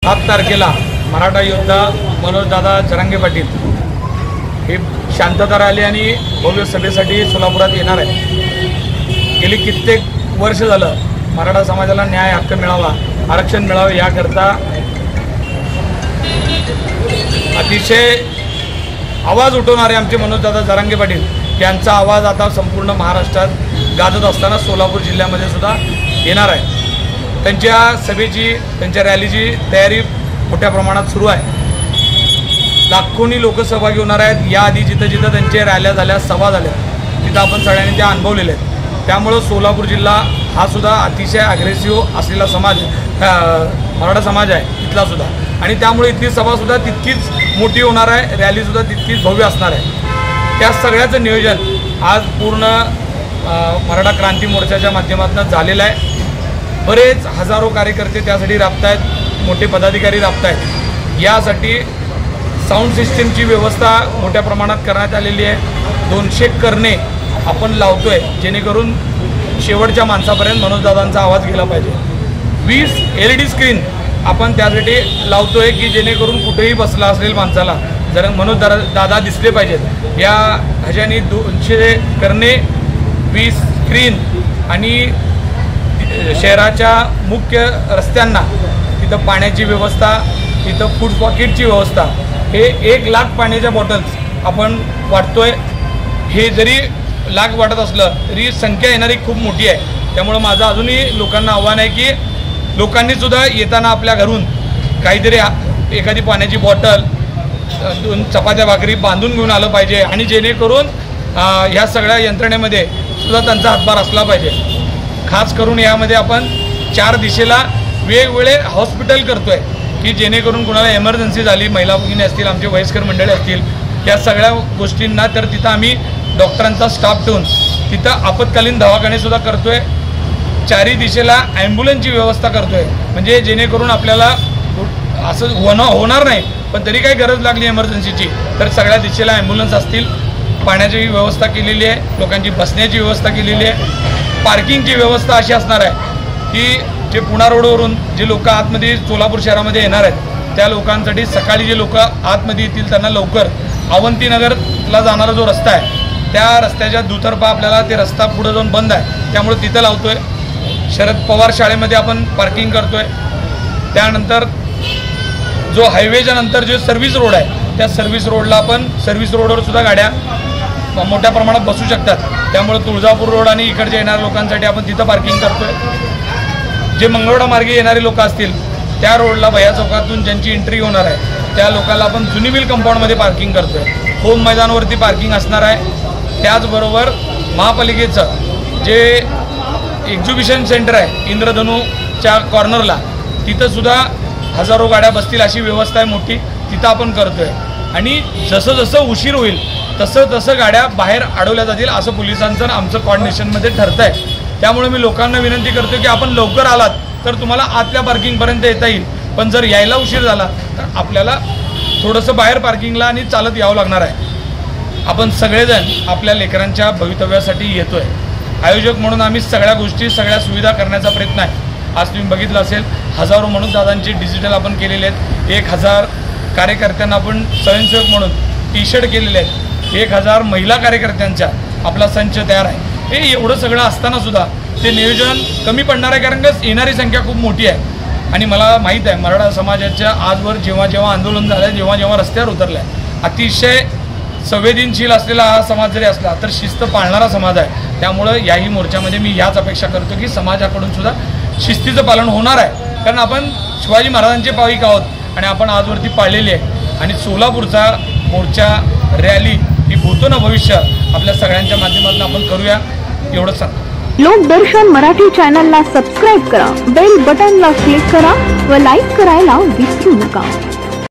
7 तारखेला मराठा योद्धा मनोजदादा जरांगे पाटील हे शांतता रॅली आणि भव्य सभेसाठी सोलापुरात येणार आहे। गेली कित्येक वर्ष झालं मराठा समाजाला न्याय हक्क मिळावा, आरक्षण मिळावे याकरता अतिशय आवाज उठवणारे आमचे मनोजदादा जरांगे पाटील यांचा आवाज आता संपूर्ण महाराष्ट्रात गाजत असताना सोलापूर जिल्ह्यामध्ये सुद्धा येणार आहे। त्यांच्या सभेची, त्यांच्या रॅलीची तयारी मोठ्या प्रमाणात सुरू आहे। लाखोनी लोक सहभागी होणार आहेत। याआधी जिथं जिथं त्यांच्या रॅल्या झाल्या, सभा झाल्या, तिथं आपण सगळ्यांनी त्या अनुभवलेल्या आहेत। त्यामुळं सोलापूर जिल्हा हा सुद्धा अतिशय अग्रेसिव्ह असलेला समाज, मराठा समाज आहे इथला सुद्धा, आणि त्यामुळे इथली सभासुद्धा तितकीच मोठी होणार आहे, रॅलीसुद्धा तितकीच भव्य असणार आहे। त्या सगळ्याचं नियोजन आज पूर्ण मराठा क्रांती मोर्चाच्या माध्यमातून झालेलं आहे। बरेच हजारो कार्यकर्ते त्यासाठी राबत आहेत, मोठे पदाधिकारी राबत आहेत। यासाठी साऊंड सिस्टीमची व्यवस्था मोठ्या प्रमाणात करण्यात आलेली आहे। 200 करणे आपण लावतोय जेणेकरून शेवटच्या माणसापर्यंत मनोजदादांचा आवाज गेला पाहिजे। 20 LED स्क्रीन आपण त्यासाठी लावतोय की जेणेकरून कुठेही बसला असेल माणसाला जर मनोजदादा दिसले पाहिजेत। या ह्याच्यानी 200 करणे, 20 स्क्रीन आणि शहराच्या मुख्य रस्त्यांना तिथं पाण्याची व्यवस्था, तिथं फूड पॉकेटची व्यवस्था, हे 1 लाख पाण्याच्या बॉटल्स आपण वाटतोय। हे जरी लाख वाटत असलं तरी संख्या येणारी खूप मोठी आहे। त्यामुळे माझं अजूनही लोकांना आव्हान आहे की लोकांनी सुद्धा येताना आपल्या घरून काहीतरी एखादी पाण्याची बॉटल, 2 चपात्या भाकरी बांधून घेऊन आलं पाहिजे, आणि जेणेकरून ह्या सगळ्या यंत्रणेमध्ये सुद्धा त्यांचा हातभार असला पाहिजे। खास करून यामध्ये आपण 4 दिशेला वेगवेगळे हॉस्पिटल करतोय की जेणेकरून कुणाला एमर्जन्सी झाली, महिला भगिनी असतील, आमचे वयस्कर मंडळी असतील, या सगळ्या गोष्टींना तर तिथं आम्ही डॉक्टरांचा स्टाफ ठेवून तिथं आपत्कालीन दवाखानेसुद्धा करतोय। 4ही दिशेला ॲम्ब्युलन्सची व्यवस्था करतोय, म्हणजे जेणेकरून आपल्याला असं होणार नाही, पण तरी काही गरज लागली एमर्जन्सीची तर सगळ्या दिशेला ॲम्ब्युलन्स असतील। पाण्याची व्यवस्था केलेली आहे, लोकांची बसण्याची व्यवस्था केलेली आहे। पार्किंगची व्यवस्था अशी असणार आहे की जे पुणा रोडवरून जे लोक आतमध्ये सोलापूर शहरामध्ये येणार आहेत त्या लोकांसाठी सकाळी जे लोक आतमध्ये येतील त्यांना लवकर अवंतीनगरला जाणारा जो रस्ता आहे त्या रस्त्याच्या दुतर्फा आपल्याला ते रस्ता पुढे जाऊन बंद आहे, त्यामुळे तिथं लावतोय। शरद पवार शाळेमध्ये आपण पार्किंग करतोय। त्यानंतर जो हायवेच्या नंतर जो सर्व्हिस रोड आहे त्या सर्व्हिस रोडला आपण, सर्व्हिस रोडवर सुद्धा गाड्या मोठ्या प्रमाणात बसू शकतात, त्यामुळे तुळजापूर रोड आणि इकडच्या येणाऱ्या लोकांसाठी आपण तिथं पार्किंग करतोय। जे मंगळवेढा मार्गे येणारे लोक असतील त्या रोडला भैया चौकातून ज्यांची एंट्री होणार आहे त्या लोकांना आपण जुनी मिल कंपाऊंडमध्ये पार्किंग करतोय। होम मैदानावरती पार्किंग असणार आहे। त्याचबरोबर महापालिकेचं जे एक्झिबिशन सेंटर आहे इंद्रधनुच्या कॉर्नरला, तिथंसुद्धा हजारो गाड्या बसतील अशी व्यवस्था आहे मोठी, तिथं आपण करतोय। आणि जसं जसं उशीर होईल तसं तसं गाड्या बाहेर अडवल्या जातील असं पोलिसांचं आमचं कॉर्डिनेशनमध्ये ठरतं आहे। त्यामुळे मी लोकांना विनंती करतो की आपण लवकर आलात तर तुम्हाला आतल्या पार्किंगपर्यंत येता येईल, पण जर यायला उशीर झाला तर आपल्याला थोडंसं बाहेर पार्किंगला आणि चालत यावं लागणार आहे। आपण सगळेजण आपल्या लेकरांच्या भवितव्यासाठी येतोय, आयोजक म्हणून आम्ही सगळ्या गोष्टी, सगळ्या सुविधा करण्याचा प्रयत्न आहे। आज तुम्ही बघितलं असेल हजारो मनोजदादांची डिजिटल आपण केलेले आहेत। 1000 कार्यकर्त्यांना आपण स्वयंसेवक म्हणून टी-शर्ट केलेले आहेत। 1000 महिला कार्यकर्त्यांचा आपला संच तयार आहे। हे एवढं सगळं असताना सुद्धा ते नियोजन कमी पडणार आहे, कारण की येणारी संख्या खूप मोठी आहे। आणि मला माहीत आहे मराठा समाजाच्या आजवर जेव्हा जेव्हा आंदोलन झालं, जेव्हा जेव्हा रस्त्यावर उतरलं आहे, अतिशय संवेदनशील असलेला हा समाज जरी असला तर शिस्त पाळणारा समाज आहे। त्यामुळं याही मोर्चामध्ये मी ह्याच अपेक्षा करतो की समाजाकडून सुद्धा शिस्तीचं पालन होणार आहे, कारण आपण शिवाजी महाराजांचे पाविक आहोत आणि आपण आजवरती पाळलेली आहे। आणि सोलापूरचा मोर्चा, रॅली ही भूतो ना भविष्य आपल्या सगळ्यांच्या माध्यमातून आपण करूया, एवढंच सांगतो। लोकदर्शन मराठी चॅनलला सबस्क्राइब करा, बेल बटनला क्लिक करा व लाईक करायला विसरू नका।